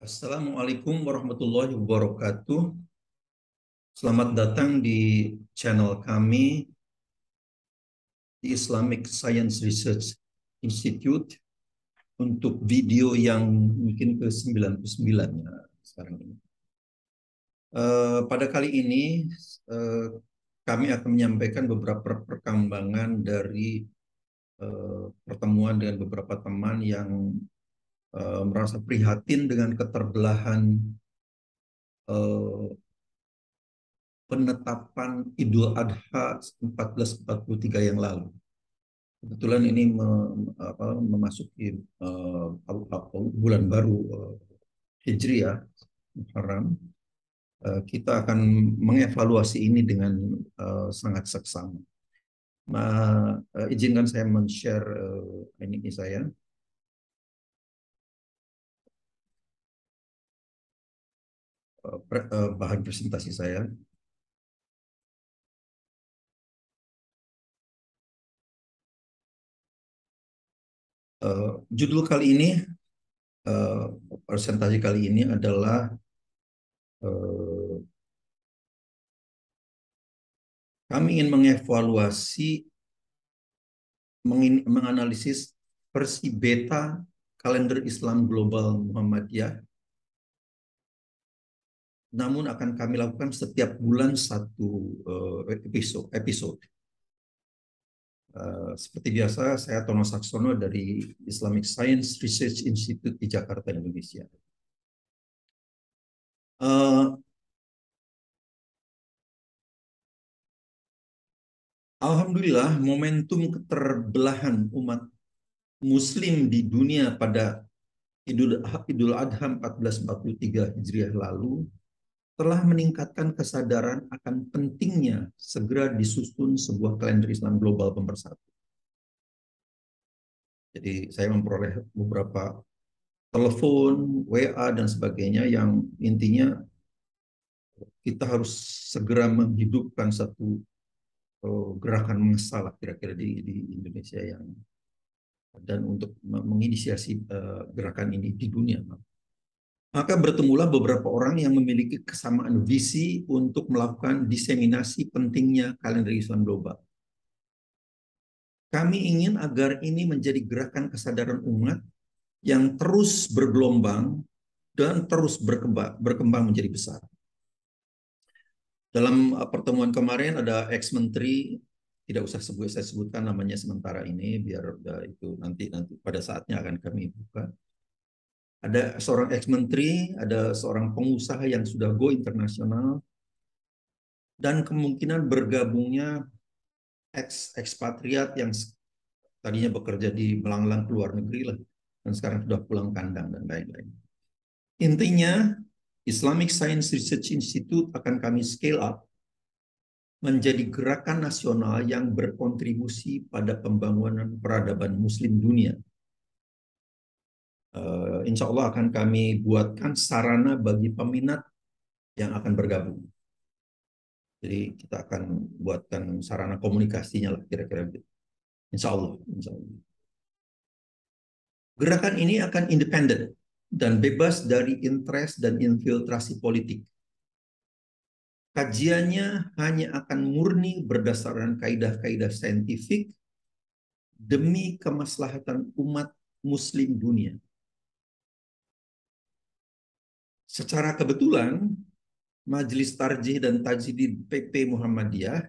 Assalamualaikum warahmatullahi wabarakatuh. Selamat datang di channel kami di Islamic Science Research Institute untuk video yang mungkin ke-99 ya, sekarang ini. Pada kali ini eh, kami akan menyampaikan beberapa perkembangan dari pertemuan dengan beberapa teman yang merasa prihatin dengan keterbelahan eh, penetapan Idul Adha 1443 yang lalu. Kebetulan ini memasuki bulan baru Hijriah, Muharram. Kita akan mengevaluasi ini dengan sangat seksama. Izinkan saya men-share ini saya, bahan presentasi saya. Judul kali ini, presentasi kali ini adalah kami ingin mengevaluasi, menganalisis versi beta kalender Islam Global Muhammadiyah. Namun akan kami lakukan setiap bulan satu episode. Seperti biasa, saya Tono Saksono dari Islamic Science Research Institute di Jakarta, Indonesia. Alhamdulillah, momentum keterbelahan umat Muslim di dunia pada Idul Adha 1443 Hijriah lalu telah meningkatkan kesadaran akan pentingnya segera disusun sebuah kalender Islam global pemersatu. Jadi saya memperoleh beberapa telepon, WA, dan sebagainya yang intinya kita harus segera menghidupkan satu gerakan massal kira-kira di Indonesia yang dan untuk menginisiasi gerakan ini di dunia. Maka bertemulah beberapa orang yang memiliki kesamaan visi untuk melakukan diseminasi pentingnya kalender Islam global. Kami ingin agar ini menjadi gerakan kesadaran umat yang terus bergelombang dan terus berkembang menjadi besar. Dalam pertemuan kemarin ada ex-menteri, tidak usah saya sebutkan namanya sementara ini, biar itu nanti pada saatnya akan kami buka. Ada seorang ex-menteri, ada seorang pengusaha yang sudah go internasional, dan kemungkinan bergabungnya ekspatriat yang tadinya bekerja di melanglang ke luar negeri lah, dan sekarang sudah pulang kandang dan lain-lain. Intinya, Islamic Science Research Institute akan kami scale up menjadi gerakan nasional yang berkontribusi pada pembangunan peradaban Muslim dunia. Insya Allah akan kami buatkan sarana bagi peminat yang akan bergabung. Jadi kita akan buatkan sarana komunikasinya lah kira-kira gitu. Insya Allah. Gerakan ini akan independen dan bebas dari interest dan infiltrasi politik. Kajiannya hanya akan murni berdasarkan kaidah-kaidah saintifik demi kemaslahatan umat Muslim dunia. Secara kebetulan, Majelis Tarjih dan Tajdid PP Muhammadiyah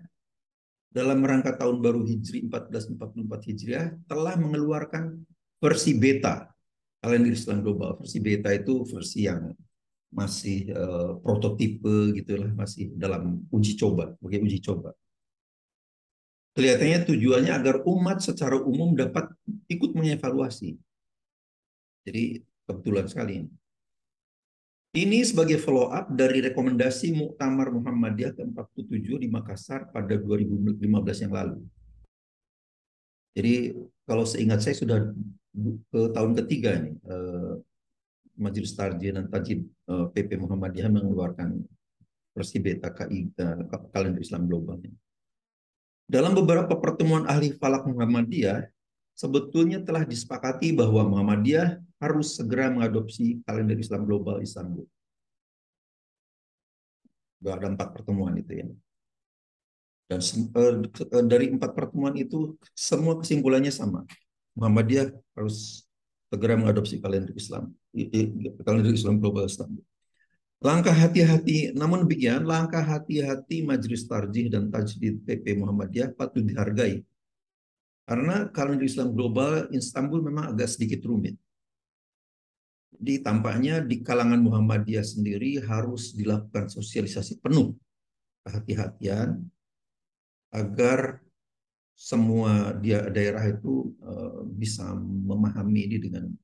dalam rangka tahun baru Hijri 1444 Hijriah telah mengeluarkan versi beta kalender Islam global. Versi beta itu versi yang masih prototipe gitulah, masih dalam uji coba, sebagai uji coba. Kelihatannya tujuannya agar umat secara umum dapat ikut mengevaluasi. Jadi kebetulan sekali ini. Ini sebagai follow up dari rekomendasi Muktamar Muhammadiyah ke-47 di Makassar pada 2015 yang lalu. Jadi kalau seingat saya sudah ke tahun ketiga ini Majelis Tarjih dan Tajdid PP Muhammadiyah mengeluarkan versi beta kalender Islam global. Dalam beberapa pertemuan ahli falak Muhammadiyah, sebetulnya telah disepakati bahwa Muhammadiyah harus segera mengadopsi kalender Islam global Istanbul. Ada 4 pertemuan itu ya. Dan dari 4 pertemuan itu semua kesimpulannya sama. Muhammadiyah harus segera mengadopsi kalender Islam, kalender Islam global Istanbul. Langkah hati-hati, namun demikian langkah hati-hati Majelis Tarjih dan Tajdid PP Muhammadiyah patut dihargai. Karena kalender Islam global Istanbul memang agak sedikit rumit. Jadi tampaknya di kalangan Muhammadiyah sendiri harus dilakukan sosialisasi penuh kehati-hatian agar semua daerah itu bisa memahami ini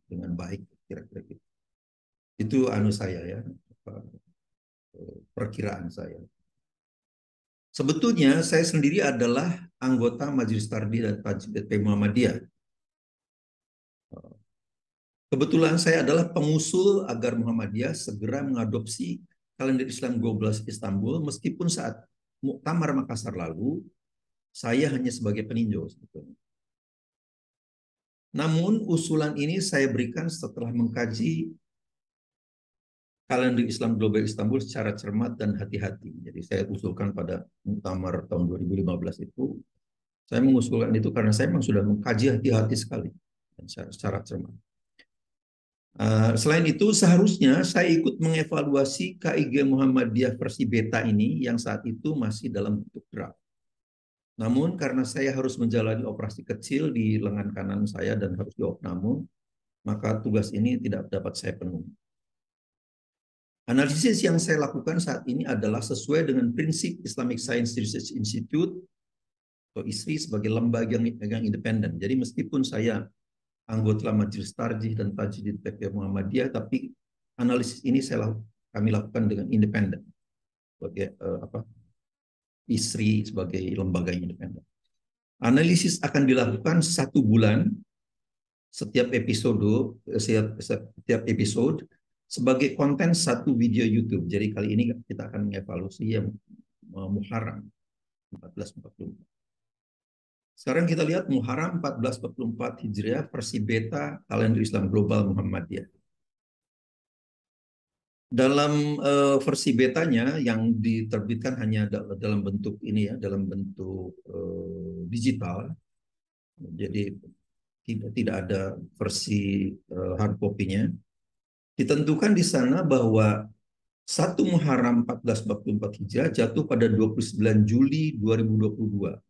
dengan baik, kira-kira gitu. Itu anu saya ya, perkiraan saya. Sebetulnya saya sendiri adalah anggota Majelis Tardi dan Tajdid PP Muhammadiyah. Kebetulan saya adalah pengusul agar Muhammadiyah segera mengadopsi kalender Islam Global Istanbul, meskipun saat Muktamar Makassar lalu saya hanya sebagai peninjau sebetulnya. Namun usulan ini saya berikan setelah mengkaji kalender Islam Global Istanbul secara cermat dan hati-hati. Jadi saya usulkan pada Muktamar tahun 2015 itu, saya mengusulkan itu karena saya memang sudah mengkaji hati-hati sekali dan secara cermat. Selain itu, seharusnya saya ikut mengevaluasi KIG Muhammadiyah versi beta ini yang saat itu masih dalam bentuk draft. Namun karena saya harus menjalani operasi kecil di lengan kanan saya dan harus diopname, maka tugas ini tidak dapat saya penuhi. Analisis yang saya lakukan saat ini adalah sesuai dengan prinsip Islamic Science Research Institute atau ISRI sebagai lembaga yang independen. Jadi meskipun saya anggota Majelis Tarjih dan Tajdid PP Muhammadiyah, tapi analisis ini kami lakukan dengan independen sebagai ISRI sebagai lembaga independen. Analisis akan dilakukan 1 bulan setiap episode sebagai konten 1 video YouTube. Jadi kali ini kita akan mengevaluasi yang Muharram 1444. Sekarang kita lihat Muharram 1444 Hijriah versi beta kalender Islam Global Muhammadiyah. Dalam versi betanya yang diterbitkan hanya dalam bentuk ini ya, dalam bentuk digital. Jadi tidak ada versi hard copy-nya. Ditentukan di sana bahwa 1 Muharram 1444 Hijriah jatuh pada 29 Juli 2022.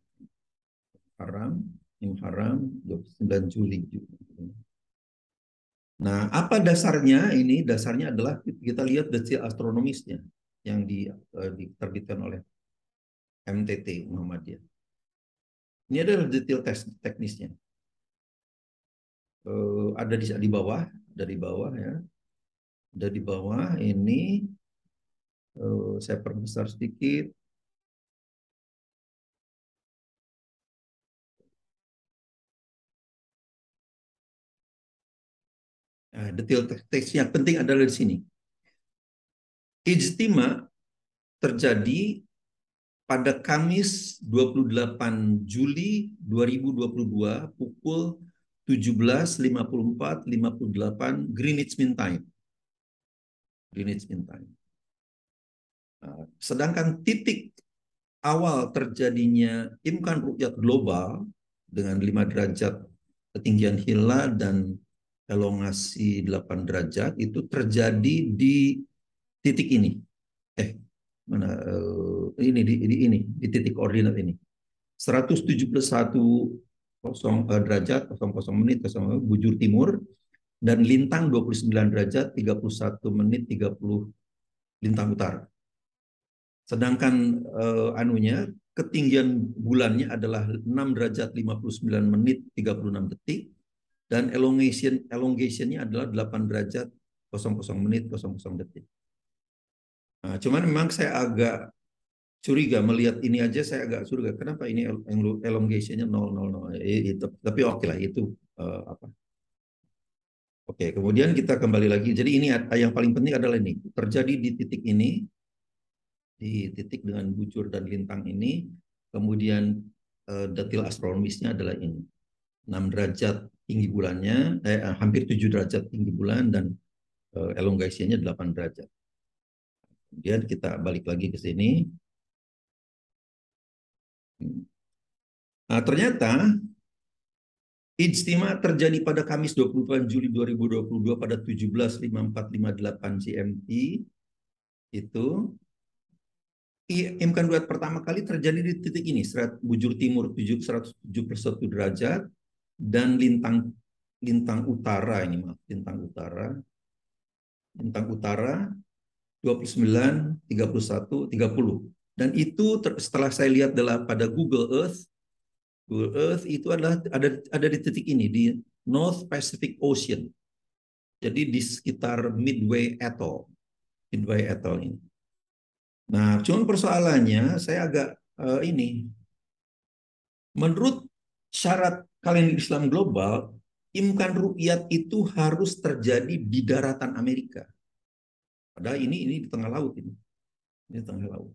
Muharram 29 Juli. Nah, apa dasarnya? Ini dasarnya adalah kita lihat detail astronomisnya yang diterbitkan oleh MTT Muhammadiyah. Ini adalah detail teknisnya. Ada di bawah, dari bawah ya. Ada di bawah ini saya perbesar sedikit. Nah, detail teks yang penting adalah di sini. Ijtima terjadi pada Kamis 28 Juli 2022 pukul 17.54:58 Greenwich Mean Time. Greenwich Mean Time. Sedangkan titik awal terjadinya imkan rukyat global dengan 5 derajat ketinggian hilal dan elongasi 8 derajat itu terjadi di titik ini. Mana ini di titik koordinat ini. 171 derajat 00 menit 00 bujur timur dan lintang 29 derajat 31 menit 30 lintang utara. Sedangkan ketinggian bulannya adalah 6 derajat 59 menit 36 detik dan elongationnya adalah 8 derajat 00 menit 00 detik. Nah, cuman memang saya agak curiga melihat ini aja, saya agak curiga kenapa ini elongationnya 000. Tapi oke lah itu apa. Oke, kemudian kita kembali lagi. Jadi ini yang paling penting adalah ini terjadi di titik ini, di titik dengan bujur dan lintang ini. Kemudian detail astronomisnya adalah ini 6 derajat tinggi bulannya, hampir 7 derajat tinggi bulan, dan elongasinya 8 derajat. Kemudian kita balik lagi ke sini. Nah, ternyata ijtima terjadi pada Kamis 28 Juli 2022 pada 17.5458 GMT. Itu IMK2 pertama kali terjadi di titik ini, bujur timur 171 derajat, dan lintang utara ini, maaf, lintang utara 29, 31, 30. Dan itu setelah saya lihat pada Google Earth itu ada di titik ini, di North Pacific Ocean. Jadi di sekitar Midway Atoll ini. Nah, cuman persoalannya saya agak menurut syarat kalender Islam global, imkan ru'yat itu harus terjadi di daratan Amerika. Padahal ini di tengah laut ini. Ini tengah laut.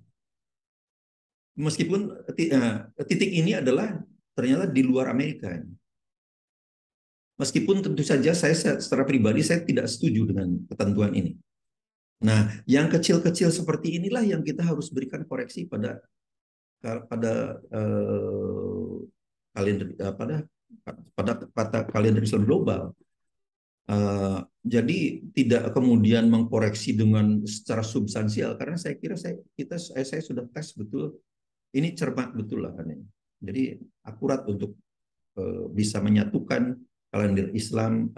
Meskipun titik ini adalah ternyata di luar Amerika. Meskipun tentu saja saya secara pribadi saya tidak setuju dengan ketentuan ini. Nah, yang kecil-kecil seperti inilah yang kita harus berikan koreksi pada kalender pada kalender Islam global. Jadi tidak kemudian mengkoreksi dengan secara substansial, karena saya kira saya sudah tes betul, ini cermat betul lah ini. Jadi akurat untuk bisa menyatukan kalender Islam,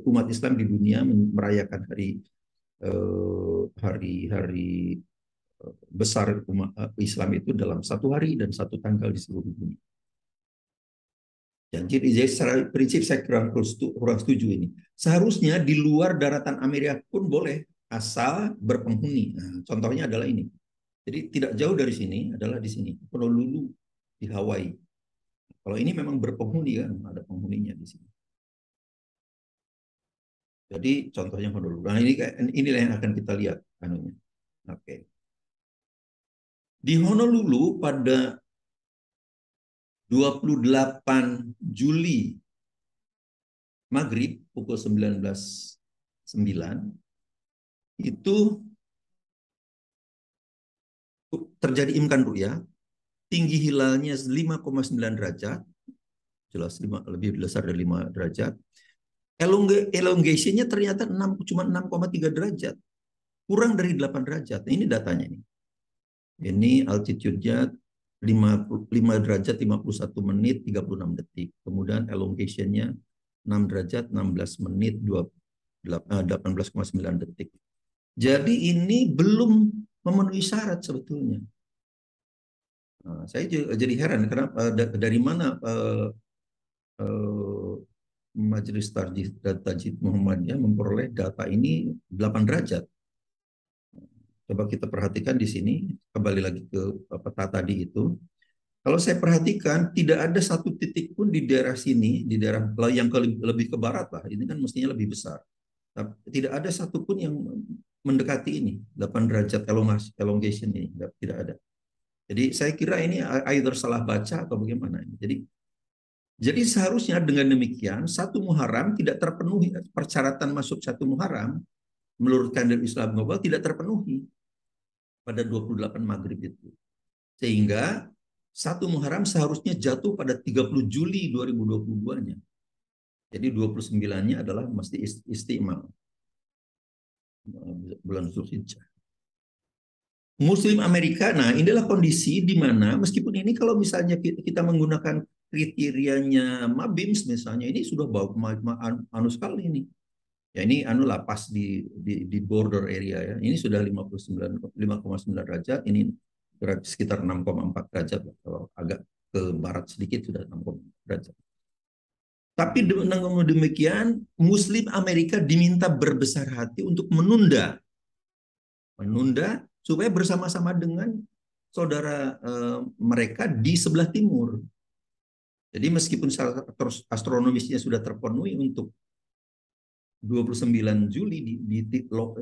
umat Islam di dunia merayakan hari besar umat Islam itu dalam satu hari dan satu tanggal di seluruh dunia. Jadi secara prinsip saya kurang setuju ini. Seharusnya di luar daratan Amerika pun boleh, asal berpenghuni. Nah, contohnya adalah ini. Jadi tidak jauh dari sini adalah di sini, Honolulu di Hawaii. Kalau ini memang berpenghuni kan, ada penghuninya di sini. Jadi contohnya Honolulu. Nah, inilah yang akan kita lihat anunya. Oke. Di Honolulu pada 28 Juli maghrib pukul 19.09 itu terjadi imkan ru'yah, tinggi hilalnya 5,9 derajat, jelas lebih besar dari 5 derajat. Elongation-nya ternyata cuma 6,3 derajat, kurang dari 8 derajat. Nah, ini datanya ini. Ini altitude-nya 5 derajat 51 menit 36 detik. Kemudian elongation-nya 6 derajat 16 menit 18,9 detik. Jadi ini belum memenuhi syarat sebetulnya. Nah, saya jadi heran kenapa dari mana Majelis Tarjih dan Tajwid Muhammadiyah memperoleh data ini 8 derajat. Coba kita perhatikan di sini, kembali lagi ke peta tadi itu. Kalau saya perhatikan, tidak ada satu titik pun di daerah sini, di daerah yang lebih ke barat lah, ini kan mestinya lebih besar. Tapi tidak ada satupun yang mendekati ini, 8 derajat elongation ini, tidak ada. Jadi saya kira ini either salah baca atau bagaimana. Jadi seharusnya dengan demikian, satu Muharram tidak terpenuhi, persyaratan masuk satu Muharram, menurut kalender Islam global tidak terpenuhi pada 28 maghrib itu. Sehingga satu Muharram seharusnya jatuh pada 30 Juli 2022-nya. Jadi 29-nya adalah mesti istimal. Bulan Zulhijjah. Muslim Amerika, nah inilah kondisi di mana meskipun ini kalau misalnya kita menggunakan kriterianya Mabims misalnya, ini sudah anu sekali ini. Ya ini pas di border area ya. Ini sudah 5,9 derajat, ini sekitar 6,4 derajat. Kalau agak ke barat sedikit sudah 6,4 derajat. Tapi dengan demikian, Muslim Amerika diminta berbesar hati untuk menunda supaya bersama-sama dengan saudara mereka di sebelah timur. Jadi meskipun astronomisnya sudah terpenuhi untuk 29 Juli di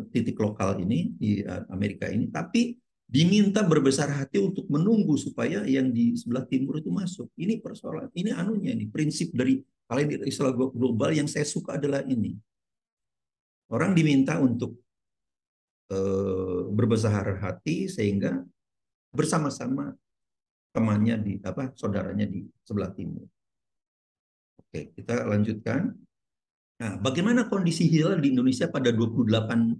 titik lokal ini di Amerika ini, tapi diminta berbesar hati untuk menunggu supaya yang di sebelah timur itu masuk. Ini persoalan, ini anunya ini prinsip dari kalender Islam global yang saya suka adalah ini. Orang diminta untuk berbesar hati sehingga bersama-sama temannya di saudaranya di sebelah timur. Oke, kita lanjutkan. Nah, bagaimana kondisi hilal di Indonesia pada 28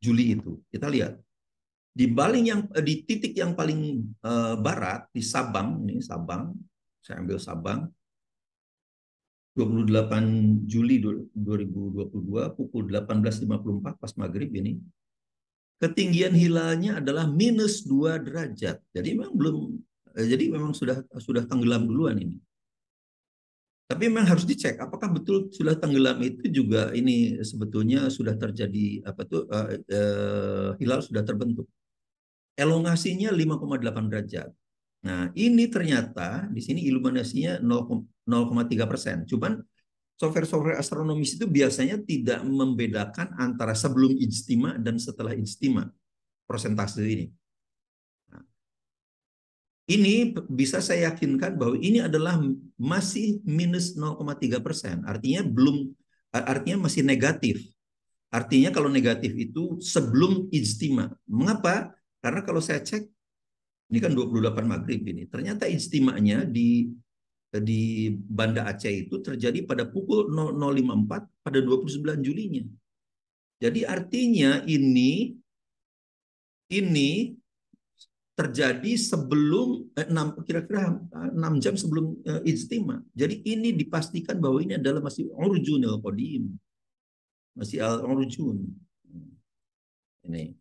Juli itu? Kita lihat. Di titik yang paling barat di Sabang, ini Sabang, saya ambil Sabang, 28 Juli 2022 pukul 18.54 pas maghrib ini, ketinggian hilalnya adalah -2 derajat. Jadi memang sudah tenggelam duluan ini. Tapi memang harus dicek apakah betul sudah tenggelam itu juga ini sebetulnya sudah terjadi hilal sudah terbentuk. Elongasinya 5,8 derajat. Nah, ini ternyata di sini iluminasinya 0,3%. Cuman software-software astronomis itu biasanya tidak membedakan antara sebelum ijtima dan setelah ijtima persentase ini. Nah, ini bisa saya yakinkan bahwa ini adalah masih -0,3%. Artinya masih negatif. Artinya kalau negatif itu sebelum ijtima. Mengapa? Karena kalau saya cek ini kan 28 maghrib ini. Ternyata ijtimanya di Banda Aceh itu terjadi pada pukul 00.54 pada 29 Julinya. Jadi artinya ini terjadi sebelum kira-kira 6 jam sebelum ijtima. Jadi ini dipastikan bahwa ini adalah masih urjunil qadim. Masih al-urjun. Ini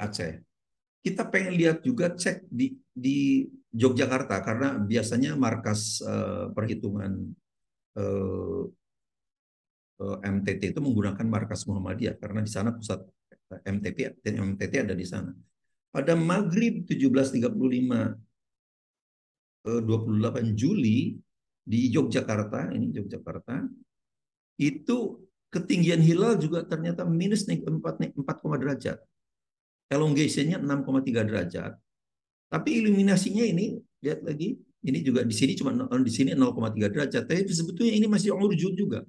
Aceh. Kita pengen lihat juga cek di Yogyakarta karena biasanya markas perhitungan MTT itu menggunakan markas Muhammadiyah karena di sana pusat MTT ada di sana. Pada maghrib 17.35 28 Juli di Yogyakarta, itu ketinggian hilal juga ternyata -4 derajat. Elongation-nya 6,3 derajat. Tapi iluminasinya ini lihat lagi, ini juga di sini cuma di sini 0,3 derajat. Tapi sebetulnya ini masih urjun juga.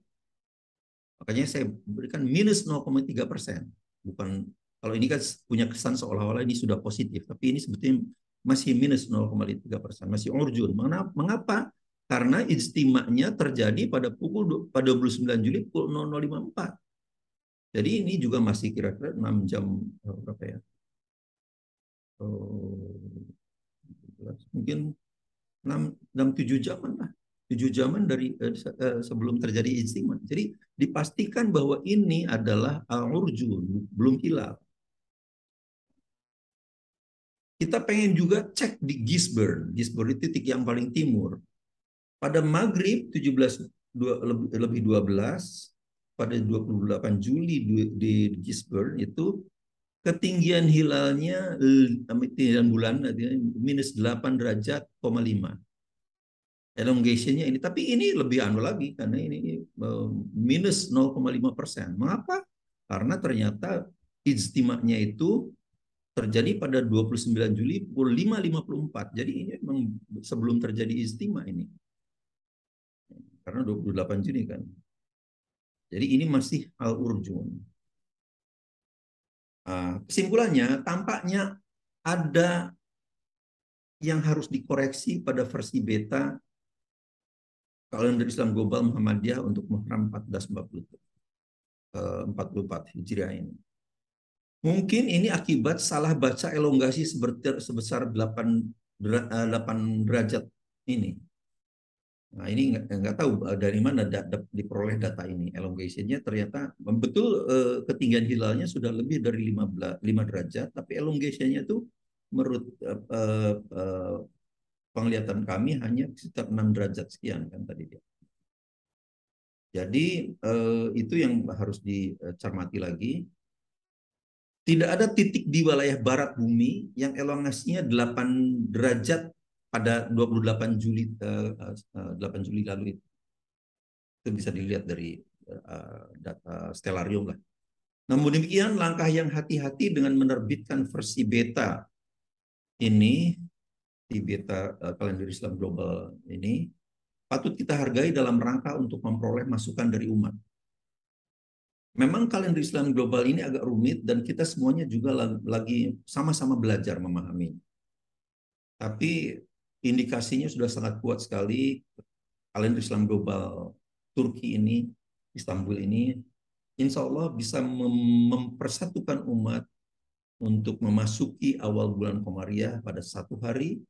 Makanya saya berikan -0,3%. Bukan kalau ini kan punya kesan seolah-olah ini sudah positif, tapi ini sebetulnya masih -0,3%, masih urjun. Mengapa? Karena ijtimanya terjadi pada 29 Juli pukul 00.54. Jadi ini juga masih kira-kira 6 jam berapa ya? Mungkin 6-7 jaman lah. 7 jaman dari sebelum terjadi ijtima. Jadi dipastikan bahwa ini adalah urjun, belum hilal. Kita pengen juga cek di Gisborne. Gisborne itu titik yang paling timur. Pada maghrib 17:12 pada 28 Juli di Gisborne itu ketinggian hilalnya ketinggian bulan -8 derajat, -5. Elongation-nya ini, tapi ini lebih lagi karena ini -0,5%. Mengapa? Karena ternyata ijtimanya itu terjadi pada 29 Juli pukul 5.54. Jadi ini memang sebelum terjadi ijtima ini. Karena 28 Juni kan. Jadi ini masih al-urjun. Kesimpulannya, tampaknya ada yang harus dikoreksi pada versi beta kalender Islam global Muhammadiyah untuk Muharram 1444 Hijriah ini. Mungkin ini akibat salah baca elongasi sebesar 8 derajat ini. Nah, ini nggak tahu dari mana diperoleh data ini. Elongation-nya ternyata betul ketinggian hilalnya sudah lebih dari 5 derajat, tapi elongation-nya itu menurut penglihatan kami hanya sekitar 6 derajat sekian kan tadi dia. Jadi itu yang harus dicermati lagi. Tidak ada titik di wilayah barat bumi yang elongasinya 8 derajat pada 28 Juli 8 Juli lalu itu. Itu bisa dilihat dari data stellarium lah. Namun demikian langkah yang hati-hati dengan menerbitkan versi beta ini di beta kalender Islam global ini patut kita hargai dalam rangka untuk memperoleh masukan dari umat. Memang kalender Islam global ini agak rumit dan kita semuanya juga lagi sama-sama belajar memahami. Tapi indikasinya sudah sangat kuat sekali kalender Islam global Turki ini, Istanbul ini, insya Allah bisa mempersatukan umat untuk memasuki awal bulan Komariah pada satu hari,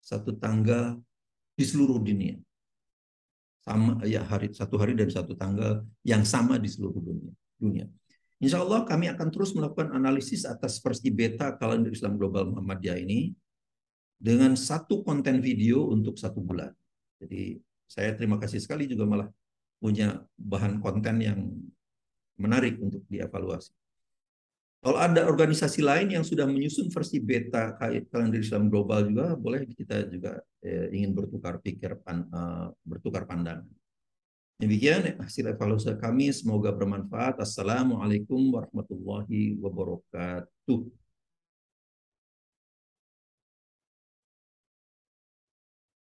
satu tanggal di seluruh dunia. Sama ya, satu hari dan satu tanggal yang sama di seluruh dunia. Insya Allah kami akan terus melakukan analisis atas versi beta kalender Islam Global Muhammadiyah ini dengan satu konten video untuk satu bulan. Jadi saya terima kasih sekali juga malah punya bahan konten yang menarik untuk dievaluasi. Kalau ada organisasi lain yang sudah menyusun versi beta kalender Islam global juga, boleh kita juga ingin bertukar bertukar pandangan. Demikian hasil evaluasi kami, semoga bermanfaat. Assalamualaikum warahmatullahi wabarakatuh.